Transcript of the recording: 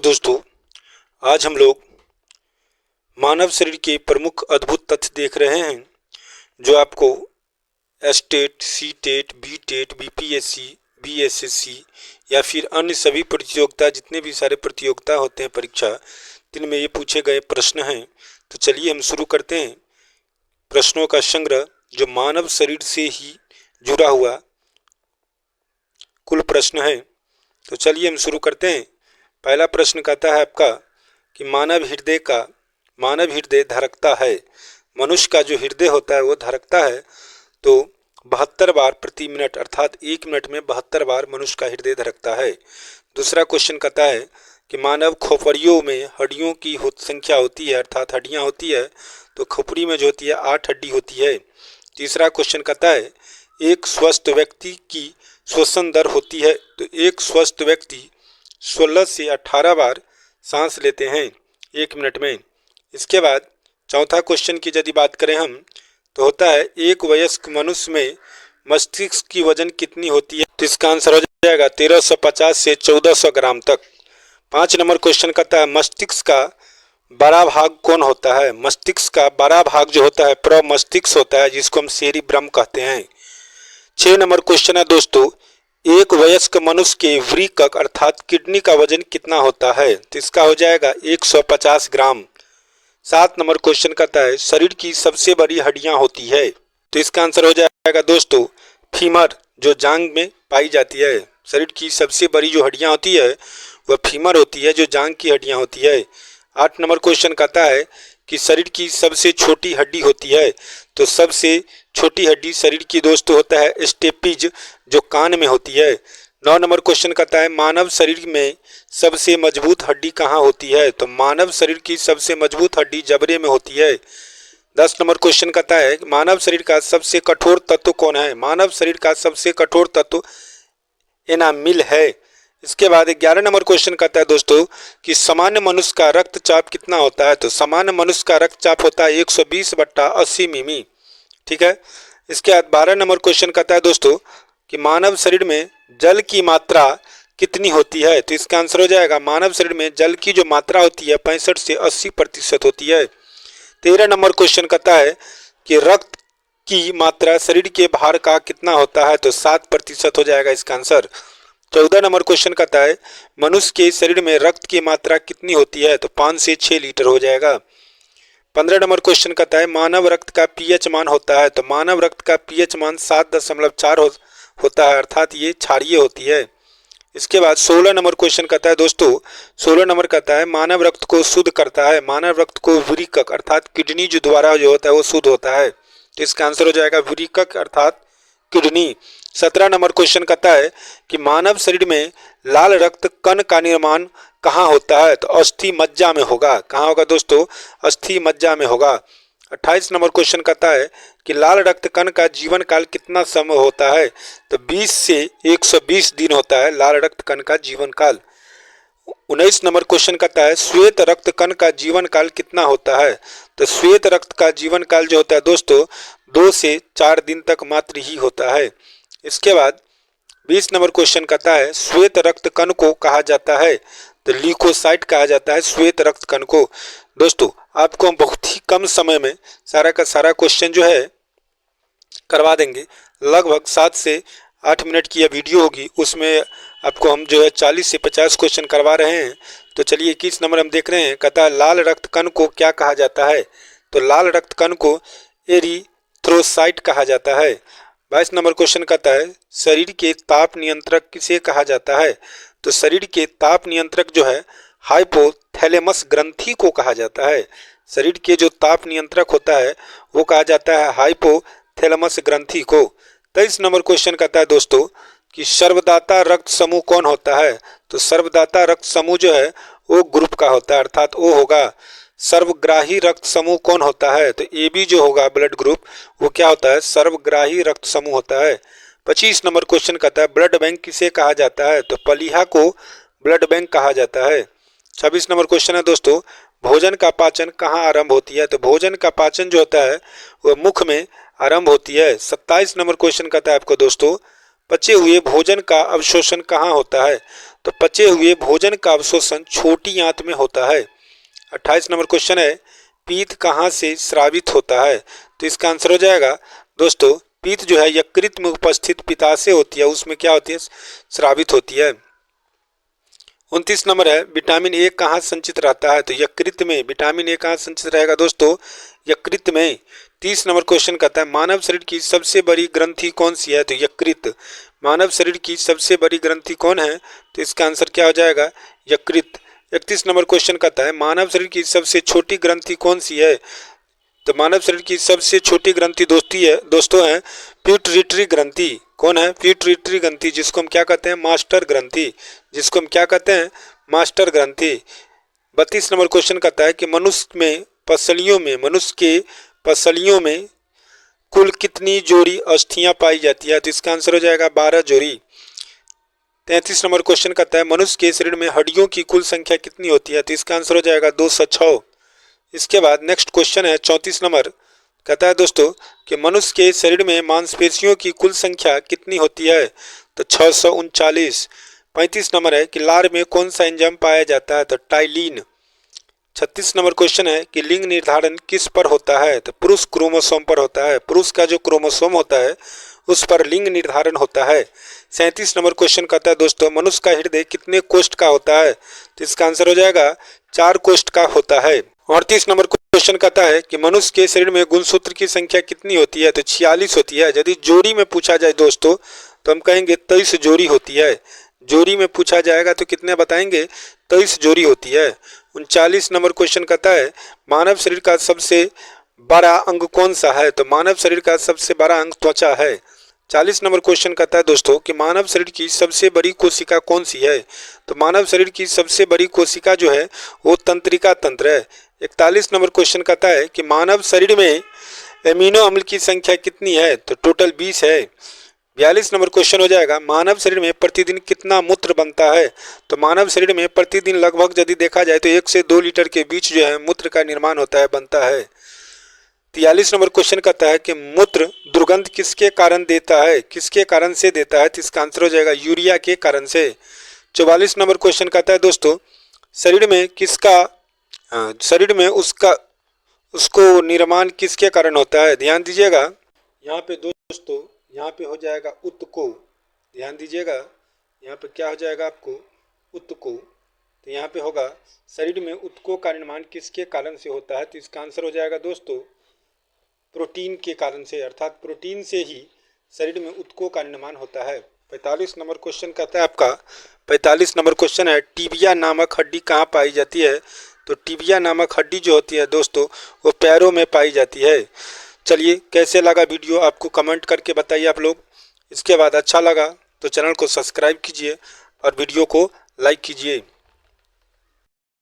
दोस्तों, आज हम लोग मानव शरीर के प्रमुख अद्भुत तथ्य देख रहे हैं जो आपको STET, CTET, BTET, BPSC, BSSC या फिर अन्य सभी प्रतियोगिता, जितने भी सारे प्रतियोगिता होते हैं परीक्षा, जिनमें ये पूछे गए प्रश्न हैं। तो चलिए हम शुरू करते हैं प्रश्नों का संग्रह जो मानव शरीर से ही जुड़ा हुआ कुल प्रश्न है। तो चलिए हम शुरू करते हैं। पहला प्रश्न कहता है आपका कि मानव हृदय धड़कता है। मनुष्य का जो हृदय होता है वो धड़कता है तो 72 बार प्रति मिनट, अर्थात 1 मिनट में 72 बार मनुष्य का हृदय धड़कता है। दूसरा क्वेश्चन कहता है कि मानव खोपड़ियों में हड्डियों की संख्या होती है, अर्थात हड्डियां होती है तो खोपड़ी में जो होती है 8 हड्डी होती है। तीसरा क्वेश्चन कहता है एक स्वस्थ व्यक्ति की श्वसन दर होती है तो एक स्वस्थ व्यक्ति 16 से 18 बार सांस लेते हैं 1 मिनट में। इसके बाद चौथा क्वेश्चन की यदि बात करें हम तो होता है एक वयस्क मनुष्य में मस्तिष्क की वजन कितनी होती है। तो इसका आंसर हो जाएगा 1350 से 1400 ग्राम तक। 5 नंबर क्वेश्चन कहता है मस्तिष्क का बड़ा भाग कौन होता है। मस्तिष्क का बड़ा भाग जो होता है प्रमस्तिष्क होता है, जिसको हम सेरिब्रम कहते हैं। 6 नंबर क्वेश्चन है दोस्तों, एक वयस्क मनुष्य के वृक्क अर्थात किडनी का वजन कितना होता है। तो इसका हो जाएगा 150 ग्राम। 7 नंबर क्वेश्चन कहता है शरीर की सबसे बड़ी हड्डियां होती है। तो इसका आंसर हो जाएगा दोस्तों फीमर, जो जांग में पाई जाती है। शरीर की सबसे बड़ी जो हड्डियां होती है वह फीमर होती है, जो जांग की हड्डियां होती है। 8 नंबर क्वेश्चन कहता है कि शरीर की सबसे छोटी हड्डी होती है। तो सबसे छोटी हड्डी शरीर की दोस्तों होता है स्टेपिज, जो कान में होती है। 9 नंबर क्वेश्चन कहता है मानव शरीर में सबसे मजबूत हड्डी कहाँ होती है। तो मानव शरीर की सबसे मजबूत हड्डी जबड़े में होती है। 10 नंबर क्वेश्चन कहता है मानव शरीर का सबसे कठोर तत्व कौन है। मानव शरीर का सबसे कठोर तत्व एनामिल है। इसके बाद 11 नंबर क्वेश्चन कहता है दोस्तों कि सामान्य मनुष्य का रक्तचाप कितना होता है। तो सामान्य मनुष्य का रक्तचाप होता है 120/80 मिमी। ठीक है। इसके बाद 12 नंबर क्वेश्चन कहता है दोस्तों कि मानव शरीर में जल की मात्रा कितनी होती है। तो इसका आंसर हो जाएगा मानव शरीर में जल की जो मात्रा होती है 65 से 80% होती है। 13 नंबर क्वेश्चन कहता है कि रक्त की मात्रा शरीर के भार का कितना होता है। तो 7% हो जाएगा इसका आंसर। 14 नंबर क्वेश्चन कहता है मनुष्य के शरीर में रक्त की मात्रा कितनी होती है। तो 5 से 6 लीटर हो जाएगा। 15 नंबर क्वेश्चन कहता है मानव रक्त का पीएच मान होता है। तो मानव रक्त का पीएच मान 7.4 होता है, अर्थात ये क्षारीय होती है। इसके बाद 16 नंबर क्वेश्चन कहता है दोस्तों, 16 नंबर कहता है मानव रक्त को शुद्ध करता है। मानव रक्त को वृक्क अर्थात किडनी जो द्वारा जो होता है वो शुद्ध होता है। तो इसका आंसर हो जाएगा वृक्क अर्थात किडनी। 17 नंबर क्वेश्चन कहता है कि मानव शरीर में लाल रक्त कण का निर्माण कहाँ होता है। तो अस्थि मज्जा में होगा। कहाँ होगा दोस्तों? अस्थि मज्जा में होगा। 28 नंबर क्वेश्चन कहता है कि लाल रक्त कण का जीवन काल कितना समय होता है। तो 20 से 120 दिन होता है लाल रक्त कण का जीवन काल। 19 नंबर क्वेश्चन कहता है श्वेत रक्त कण का जीवन काल कितना होता है। तो श्वेत रक्त का जीवन काल जो होता है दोस्तों 2 से 4 दिन तक मात्र ही होता है। इसके बाद 20 नंबर क्वेश्चन कहता है श्वेत रक्त कण को कहा जाता है। तो ल्यूकोसाइट कहा जाता है श्वेत रक्त कण को। दोस्तों आपको हम बहुत ही कम समय में सारा का सारा क्वेश्चन जो है करवा देंगे। लगभग 7 से 8 मिनट की यह वीडियो होगी, उसमें आपको हम जो है 40 से 50 क्वेश्चन करवा रहे हैं। तो चलिए 21 नंबर हम देख रहे हैं, कहता है लाल रक्त कण को क्या कहा जाता है। तो लाल रक्त कण को एरिथ्रोसाइट कहा जाता है। 22 नंबर क्वेश्चन कहता है शरीर के ताप नियंत्रक किसे कहा जाता है। तो शरीर के ताप नियंत्रक जो है हाइपोथैलेमस ग्रंथि को कहा जाता है। शरीर के जो ताप नियंत्रक होता है वो कहा जाता है हाइपोथैलेमस ग्रंथि को। 23 नंबर क्वेश्चन कहता है दोस्तों कि सर्वदाता रक्त समूह कौन होता है। तो सर्वदाता रक्त समूह जो है वो ग्रुप का होता है, अर्थात वो होगा। सर्वग्राही रक्त समूह कौन होता है। तो AB जो होगा ब्लड ग्रुप वो क्या होता है? सर्वग्राही रक्त समूह होता है। 25 नंबर क्वेश्चन कहता है ब्लड बैंक किसे कहा जाता है। तो प्लीहा को ब्लड बैंक कहा जाता है। 26 नंबर क्वेश्चन है दोस्तों भोजन का पाचन कहाँ आरंभ होती है। तो भोजन का पाचन जो होता है वह मुख में आरंभ होती है। 27 नंबर क्वेश्चन कहता है आपको दोस्तों पचे हुए भोजन का अवशोषण कहाँ होता है? तो पचे हुए भोजन का अवशोषण छोटी आंत में होता है। 28 नंबर क्वेश्चन है, पीत कहाँ से स्रावित होता है? तो इसका आंसर हो जाएगा दोस्तों, पीत जो है यकृत में उपस्थित पित्ताशय होती है, उसमें क्या होती है? स्रावित होती है। 29 नंबर है, विटामिन ए कहाँ संचित रहता है? तो यकृत में। विटामिन ए कहाँ संचित रहेगा दोस्तों? यकृत में। 30 नंबर क्वेश्चन कहता है, मानव शरीर की सबसे बड़ी ग्रंथि कौन सी है? तो यकृत। मानव शरीर की सबसे बड़ी ग्रंथि कौन है? तो इसका आंसर क्या हो जाएगा? यकृत। 31 नंबर क्वेश्चन कहता है, मानव शरीर की सबसे छोटी ग्रंथि कौन सी है? तो मानव शरीर की सबसे छोटी ग्रंथि दोस्तों है प्यूटरिटरी ग्रंथि। कौन है? प्यूटरिटरी ग्रंथि, जिसको हम क्या कहते हैं? मास्टर ग्रंथि। जिसको हम क्या कहते हैं? मास्टर ग्रंथि। 32 नंबर क्वेश्चन कहता है कि मनुष्य के पसलियों में कुल कितनी जोड़ी अस्थियां पाई जाती है? तो इसका आंसर हो जाएगा 12 जोड़ी। 33 नंबर क्वेश्चन कहता है, मनुष्य के शरीर में हड्डियों की कुल संख्या कितनी होती है? तो इसका आंसर हो जाएगा 206। इसके बाद नेक्स्ट क्वेश्चन है 34 नंबर, कहता है दोस्तों कि मनुष्य के शरीर में मांसपेशियों की कुल संख्या कितनी होती है? तो 639। 35 नंबर है कि लार में कौन सा एंजाइम पाया जाता है? तो टाइलिन। 36 नंबर क्वेश्चन है कि लिंग निर्धारण किस पर होता है? तो पुरुष क्रोमोसोम पर होता है। पुरुष का जो क्रोमोसोम होता है उस पर लिंग निर्धारण होता है। 37 नंबर क्वेश्चन कहता है दोस्तों, मनुष्य का हृदय कितने कोष्ठ का होता है? तो इसका आंसर हो जाएगा 4 कोष्ठ का होता है। 38 नंबर क्वेश्चन कहता है कि मनुष्य के शरीर में गुणसूत्र की संख्या कितनी होती है? तो 46 होती है। यदि जोड़ी में पूछा जाए दोस्तों तो हम कहेंगे 23 जोड़ी होती है। जोड़ी में पूछा जाएगा तो कितने बताएंगे? 23 जोड़ी होती है। 39 नंबर क्वेश्चन कहता है, मानव शरीर का सबसे बड़ा अंग कौन सा है? तो मानव शरीर का सबसे बड़ा अंग त्वचा है। 40 नंबर क्वेश्चन कहता है दोस्तों कि मानव शरीर की सबसे बड़ी कोशिका कौन सी है? तो मानव शरीर की सबसे बड़ी कोशिका जो है वो तंत्रिका तंत्र है। 41 नंबर क्वेश्चन कहता है कि मानव शरीर में एमिनो अम्ल की संख्या कितनी है? तो टोटल 20 है। 42 नंबर क्वेश्चन हो जाएगा, मानव शरीर में प्रतिदिन कितना मूत्र बनता है? तो मानव शरीर में प्रतिदिन लगभग यदि देखा जाए तो 1 से 2 लीटर के बीच जो है मूत्र का निर्माण होता है, बनता है। 43 नंबर क्वेश्चन कहता है कि मूत्र दुर्गंध किसके कारण देता है? किसके कारण से देता है? तो इसका आंसर हो जाएगा यूरिया के कारण से। 44 नंबर क्वेश्चन कहता है दोस्तों, शरीर में उसको निर्माण किसके कारण होता है? ध्यान दीजिएगा यहाँ पे दोस्तों, यहाँ पे हो जाएगा उत्तको। ध्यान दीजिएगा यहाँ पे क्या हो जाएगा आपको? उत्तको। तो यहाँ पे होगा शरीर में उत्तकों का निर्माण किसके कारण से होता है? तो इसका आंसर हो जाएगा दोस्तों प्रोटीन के कारण से, अर्थात प्रोटीन से ही शरीर में उत्तकों का निर्माण होता है। 45 नंबर क्वेश्चन कहता है आपका, 45 नंबर क्वेश्चन है, टिबिया नामक हड्डी कहाँ पाई जाती है? तो टिबिया नामक हड्डी जो होती है दोस्तों वो पैरों में पाई जाती है। चलिए, कैसे लगा वीडियो आपको कमेंट करके बताइए आप लोग। इसके बाद अच्छा लगा तो चैनल को सब्सक्राइब कीजिए और वीडियो को लाइक कीजिए।